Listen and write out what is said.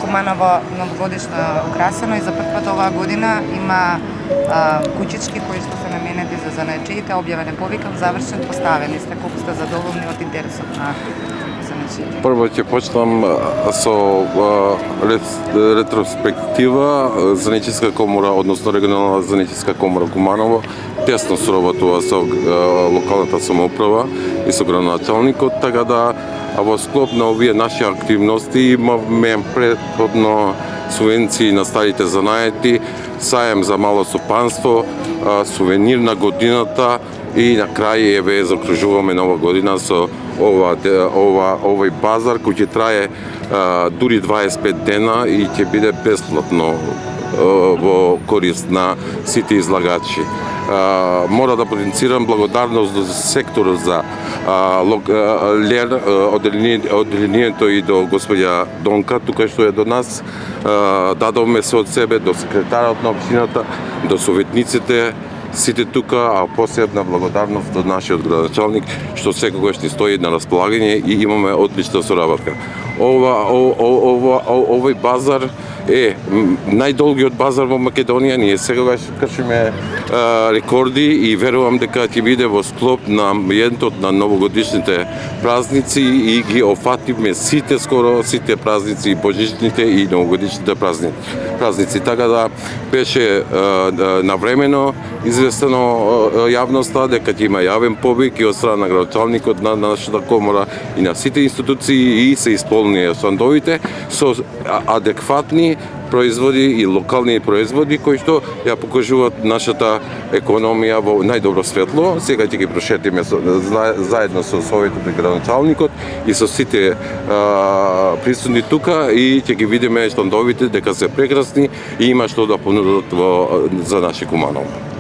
Куманово новогодишно украсено и за прв пат оваа година има куќички кои што се наменети за занаечиите, објавен е повикам, завршен, поставени сте, колку сте задоволни од интересот на занаечиите? Прво ќе почнам со ретроспектива. Занаечиска комора, односно регионална занаечиска комора Куманово, тесно соработува со локалната самоуправа и со градоначалникот, така да во склоп на овие наши активности имаме претходно субвенции на старите занаети, саем за мало стопанство, сувенир на годината и на крај еве закружуваме нова година со овој базар кој ќе трае дури 25 дена и ќе биде бесплатно во корист на сите излагачи. Мора да потенцирам благодарност до секторот за ЛЕР, одделението и до господја Донка, тука што е до нас. Дадовме се од себе до секретарот на општината, до советниците, сите тука, а посебна благодарност до нашиот градоначалник што секогаш ни стои на располагање и имаме одлична соработка. Овој базар е најдолгиот базар во Македонија. Ние секогаш кршиме рекорди и верувам дека ќе биде во склоп на јентот на новогодишните празници и ги офатиме скоро сите празници, и божичните и новогодишните празници. Така да беше навремено известено јавноста дека ќе има јавен побик и од страна на градоначалникот на нашата комора и на сите институции и се исполнија сандовите со адекватни производи и локални производи кои што ја покажуваат нашата економија во најдобро светло. Сега ќе ги прошетиме заедно со советот и градоначалникот и со сите присутни тука и ќе ги видиме штандовите дека се прекрасни и има што да понудат за наши Куманово.